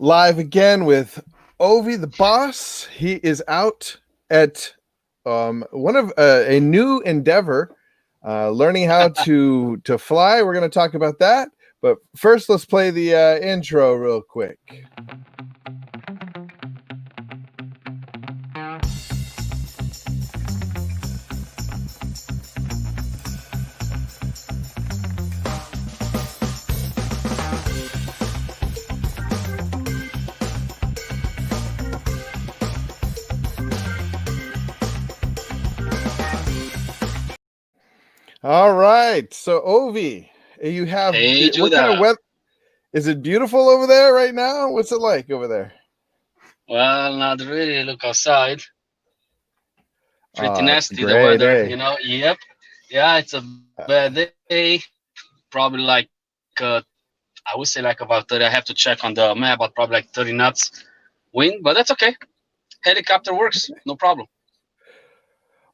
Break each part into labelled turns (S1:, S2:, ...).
S1: Live again with Ovy the boss. He is out at one of a new endeavor, learning how to fly. We're going to talk about that, but first let's play the intro real quick. All right, so Ovy, you have
S2: Hey,
S1: what kind of
S2: Judah.
S1: weather? Is it beautiful over there right now? What's it like over there?
S2: Well, not really. Look outside. Pretty
S1: It's a
S2: nasty, the
S1: great
S2: weather,
S1: day.
S2: Yep. Yeah, it's a bad day. Probably I would say like about 30. I have to check on the map, but probably like 30 knots wind, but that's okay. Helicopter works, no problem.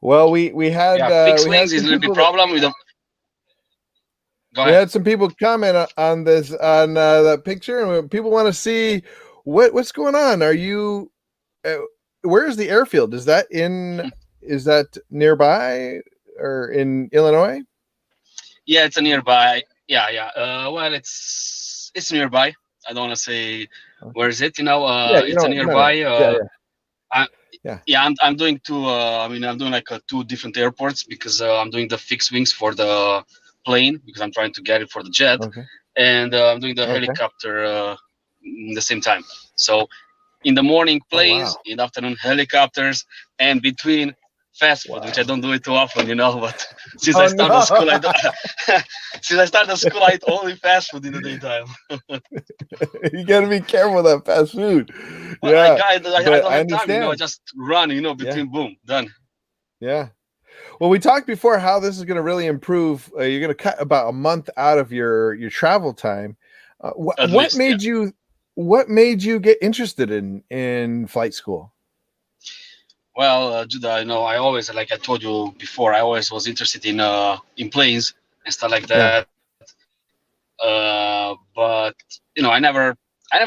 S1: Well, we had
S2: Yeah, fixed
S1: we had
S2: wings is
S1: some
S2: a little bit
S1: people that
S2: problem with the. Go
S1: we
S2: ahead.
S1: had some people comment on this on that picture, and people want to see what's going on. Are you? Uh, where is the airfield? Is that nearby or in Illinois?
S2: Yeah, it's a nearby. Yeah, yeah. Well, it's nearby. I don't want to say where is it.
S1: Yeah, you
S2: It's a
S1: know, no.
S2: nearby.
S1: Yeah,
S2: I,
S1: yeah,
S2: Yeah, I'm doing two. I'm doing like two different airports because I'm doing the fixed wings for the plane because I'm trying to get it for the jet,
S1: yeah. Okay,
S2: and I'm doing the
S1: okay.
S2: helicopter in the same time. So in the morning
S1: Oh wow,
S2: planes, in the afternoon helicopters, and between fast food, which I
S1: wow.
S2: don't do it too often, But since I
S1: Oh
S2: started school, I
S1: no,
S2: don't. Since I started school, I eat only fast food in the daytime.
S1: you got to be careful with that fast food.
S2: Well, I
S1: Yeah,
S2: got I
S1: but
S2: don't
S1: I
S2: have time, I
S1: understand.
S2: just run,
S1: Yeah,
S2: between boom, done.
S1: yeah. Well, we talked before how this is going to really improve. You're going to cut about a month out of your travel time.
S2: At least, yeah.
S1: What made you get interested in flight school?
S2: Well, Judah, I always, like I told you before, I always was interested in planes and stuff like
S1: Yeah,
S2: that. But I never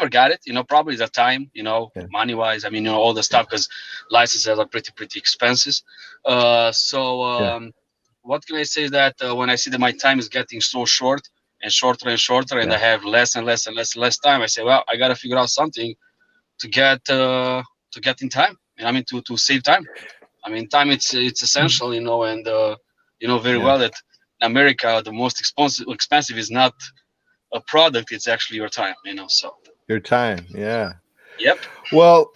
S2: got it. Probably the time,
S1: yeah,
S2: money wise. I mean, all the
S1: yeah,
S2: stuff because licenses are pretty expensive. So
S1: yeah,
S2: what can I say is that when I see that my time is getting so short and shorter and shorter, and I
S1: yeah.
S2: have less and less and less time, I say, well, I gotta figure out something to get in time. I mean, to save time. I mean, time it's essential, and you know very
S1: Yeah.
S2: well that in America the most expensive is not a product; it's actually your time. So
S1: Your time. Yeah.
S2: yep.
S1: Well,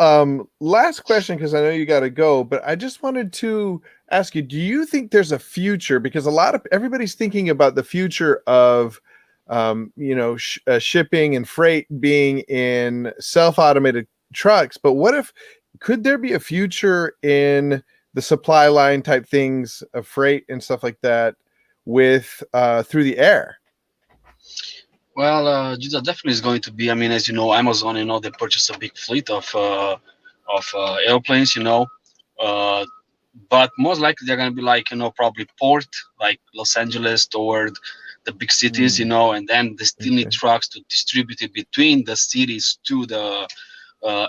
S1: last question because I know you got to go, but I just wanted to ask you: do you think there's a future? Because everybody's thinking about the future of, shipping and freight being in self-automated trucks. But what if could there be a future in the supply line type things of freight and stuff like that with through the air?
S2: Well, Judah definitely is going to be. I mean, as you know, Amazon, they purchased a big fleet of airplanes, uh, but most likely they're going to be like probably port like Los Angeles toward the big cities,
S1: Hmm,
S2: and then they still need
S1: okay.
S2: trucks to distribute it between the cities to the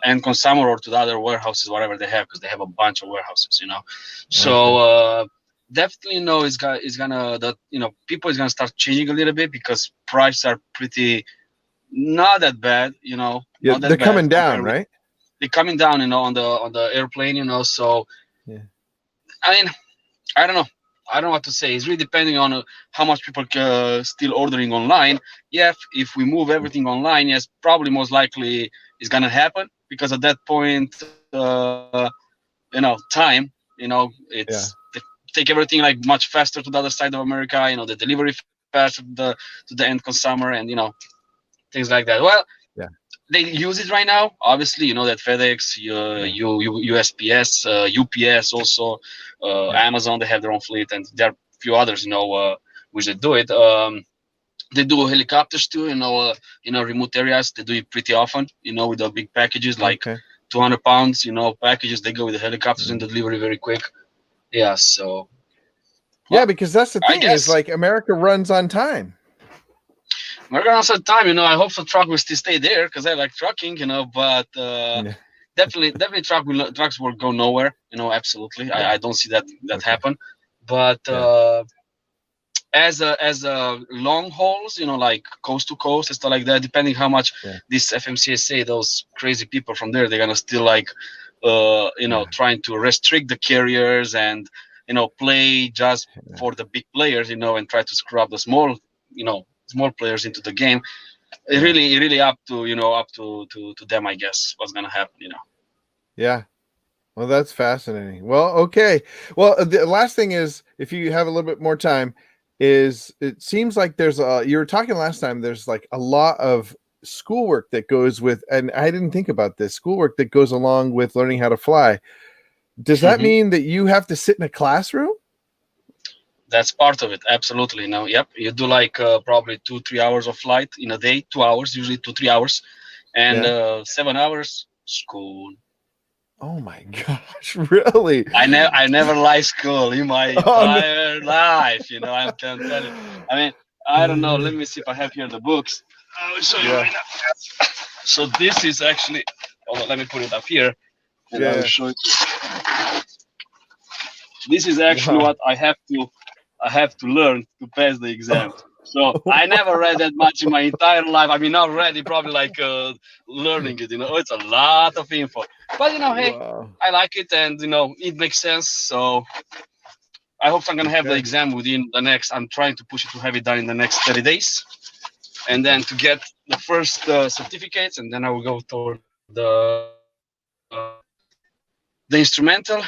S2: end consumer or to the other warehouses, whatever they have, because they have a bunch of warehouses. So
S1: Okay.
S2: definitely, it's gonna that people is gonna start changing a little bit because prices are pretty not that bad,
S1: Yeah,
S2: not
S1: they're
S2: that bad
S1: coming down,
S2: compared with
S1: right?
S2: they're coming down, on the airplane, So
S1: Yeah.
S2: I mean, I don't know. I don't know what to say. It's really depending on how much people still ordering online. Yeah, if we move everything online, yes, probably most likely it's gonna happen because at that point, time, it's
S1: Yeah.
S2: they take everything like much faster to the other side of America. The delivery faster to the end consumer, and things like that. Well,
S1: Yeah.
S2: they use it right now. Obviously, that FedEx,
S1: Yeah.
S2: USPS, UPS, also
S1: Yeah.
S2: Amazon. They have their own fleet, and there are a few others, which they do it. They do helicopters too. Remote areas. They do it pretty often. With the big packages like
S1: Okay.
S2: 200 pounds. Packages. They go with the helicopters and
S1: Mm.
S2: the delivery very quick. Yeah. So,
S1: Yeah,
S2: well,
S1: because that's the
S2: I
S1: thing is
S2: guess.
S1: like America runs on time.
S2: we're gonna set time. I hope the truck will still stay there because I like trucking. But
S1: Yeah.
S2: definitely trucks will go nowhere. Absolutely.
S1: Yeah.
S2: I don't see that
S1: Okay.
S2: happen. But
S1: Yeah.
S2: as a long hauls, like coast to coast and stuff like that, depending how much
S1: Yeah.
S2: this FMCSA, those crazy people from there, they're gonna still like
S1: Yeah.
S2: trying to restrict the carriers and play just
S1: Yeah.
S2: for the big players, and try to screw up the small players into the game.
S1: Yeah.
S2: It really up to them, I guess, what's gonna happen.
S1: Yeah. Well, that's fascinating. Well, okay. Well, the last thing is, if you have a little bit more time, is it seems like you were talking last time, there's like a lot of schoolwork that goes with, and I didn't think about this, schoolwork that goes along with learning how to fly. Does that
S2: Hmm.
S1: mean that you have to sit in a classroom?
S2: That's part of it, absolutely. Yep, you do like probably 2-3 hours of flight in a day, 2 hours, usually 2-3 hours, and
S1: Yeah.
S2: 7 hours school.
S1: Oh my gosh, really?
S2: I never liked school in my
S1: Oh no.
S2: entire life. I can tell you. I mean, I don't know. Let me see if I have here the books. I will show you
S1: Yeah.
S2: right now. So this is actually. Hold on, let me put it up here, and I will
S1: Yeah.
S2: show it. This is actually
S1: Wow.
S2: what I have to learn to pass the exam. So I never read that much in my entire life. I mean, not ready, probably like learning it. It's a lot of info. But hey,
S1: Wow.
S2: I like it, and it makes sense. So I hope I'm gonna have the
S1: Okay.
S2: exam within the next. I'm trying to push it to have it done in the next 30 days, and
S1: Okay.
S2: then to get the first certificates, and then I will go toward the instrumental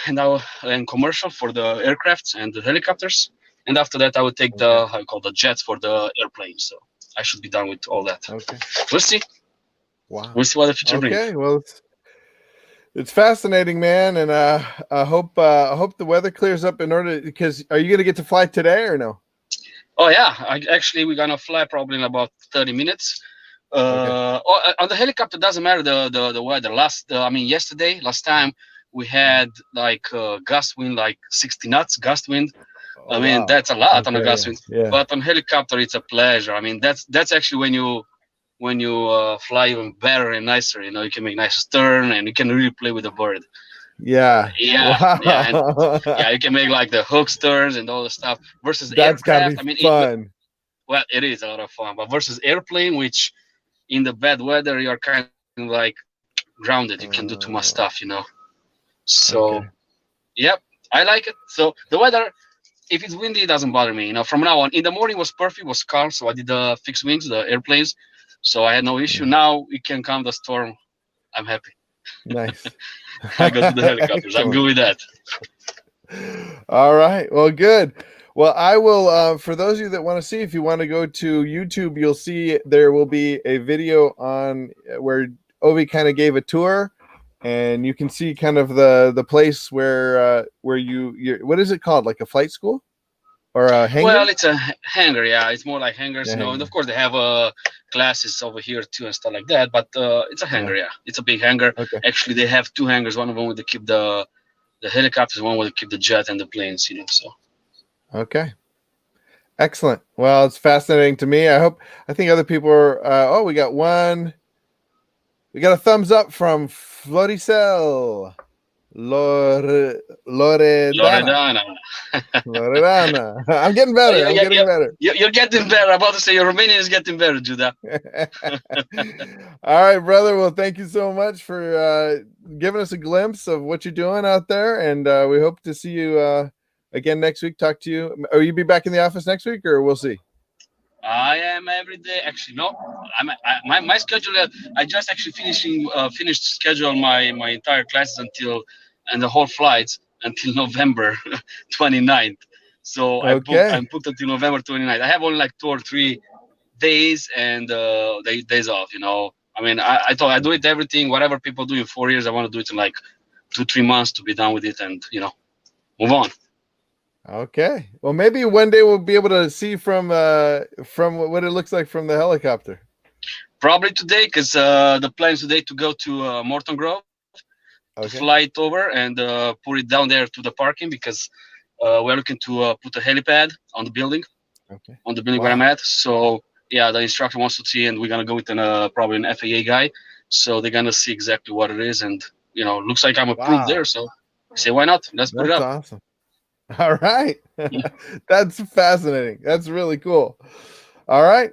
S2: and commercial for the aircrafts and the helicopters. And after that, I will take
S1: Okay.
S2: the how you call the jets for the airplanes. So I should be done with all that.
S1: Okay.
S2: We'll see.
S1: Wow.
S2: We'll see what the future brings.
S1: Okay. Well, it's fascinating, man, and I hope the weather clears up in order, because are you going to get to fly today or no?
S2: Oh yeah, we're gonna fly probably in about 30 minutes.
S1: Okay.
S2: On the helicopter doesn't matter the weather. Last time we had like gust wind like 60 knots gust wind.
S1: Oh
S2: I mean,
S1: wow.
S2: that's a lot on a
S1: Okay.
S2: gust wind.
S1: Yeah.
S2: But on helicopter, it's a pleasure. I mean, that's actually when you fly even better and nicer. You can make nicer turn and you can really play with the bird.
S1: Yeah.
S2: Yeah, yeah, and
S1: Wow.
S2: yeah, you can make like the hooks turns and all the stuff versus
S1: That's got to
S2: aircraft.
S1: be
S2: I mean,
S1: fun.
S2: well, it is a lot of fun, but versus airplane, which in the bad weather you're kind of like grounded. You can do too much stuff. So
S1: Okay.
S2: yep, I like it. So the weather, if it's windy, it doesn't bother me. From now on, in the morning was perfect, was calm, so I did the fixed wings, the airplanes, so I had no issue.
S1: Yeah.
S2: Now it can come the storm. I'm happy.
S1: Nice.
S2: I go to the helicopters. I'm good
S1: Excellent.
S2: with that.
S1: All right. Well, good. Well, I will, for those of you that want to see, if you want to go to YouTube, you'll see there will be a video on where Ovy kind of gave a tour, and you can see kind of the place where you what is it called? Like a flight school or a
S2: Well,
S1: hangar?
S2: it's a hangar, yeah. It's more like hangars,
S1: Yeah,
S2: and of
S1: hangar.
S2: course they have classes over here too and stuff like that. But it's a
S1: Yeah.
S2: hangar, yeah. It's a big hangar.
S1: Okay.
S2: Actually, they have two hangars. One of them where they keep the helicopters, one where they keep the jet and the planes. So.
S1: Okay. Excellent. Well, it's fascinating to me. I think other people are. We got one. We got a thumbs up from Floricel. Loredana.
S2: Loredana.
S1: Loredana. I'm getting better. I'm getting better.
S2: You're getting better. I'm about to say your Romanian is getting better, Judah.
S1: All right, brother. Well, thank you so much for giving us a glimpse of what you're doing out there. And we hope to see you again next week. Talk to you. Will you be back in the office next week, or we'll see?
S2: I am every day. Actually, no. My schedule. I just actually finished to schedule my entire classes and the whole flights until November 29th. So
S1: Okay.
S2: I'm booked until November 29th. I have only like 2 or 3 days and days off. I mean, I thought I do it everything whatever people do in 4 years. I want to do it in like 2-3 months to be done with it and move on.
S1: Okay. Well, maybe one day we'll be able to see from what it looks like from the helicopter.
S2: Probably today, because the plan is today to go to Morton Grove, to fly it over and put it down there to the parking, because we're looking to put a helipad on the building,
S1: Okay.
S2: where I'm at. So yeah, the instructor wants to see, and we're gonna go with probably an FAA guy, so they're gonna see exactly what it is, and looks like I'm approved there,
S1: Wow,
S2: so I say why not? Let's put it
S1: that's
S2: up.
S1: awesome. All right.
S2: Yeah.
S1: That's fascinating. That's really cool. All right.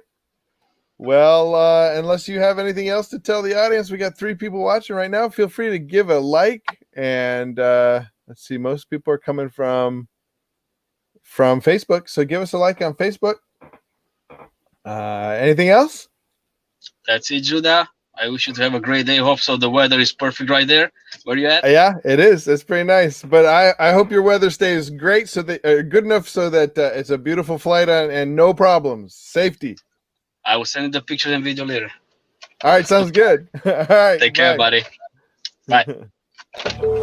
S1: Well, unless you have anything else to tell the audience, we got 3 people watching right now. Feel free to give a like. And let's see, most people are coming from Facebook. So give us a like on Facebook. Anything else?
S2: That's it, Judah. I wish you to have a great day. Hope so. The weather is perfect right there. Where you at?
S1: Yeah, it is. It's pretty nice. But I hope your weather stays great, so that good enough so that it's a beautiful flight and no problems. Safety.
S2: I will send you the pictures and video later.
S1: All right, sounds good. All right,
S2: Take care,
S1: bye.
S2: buddy. Bye.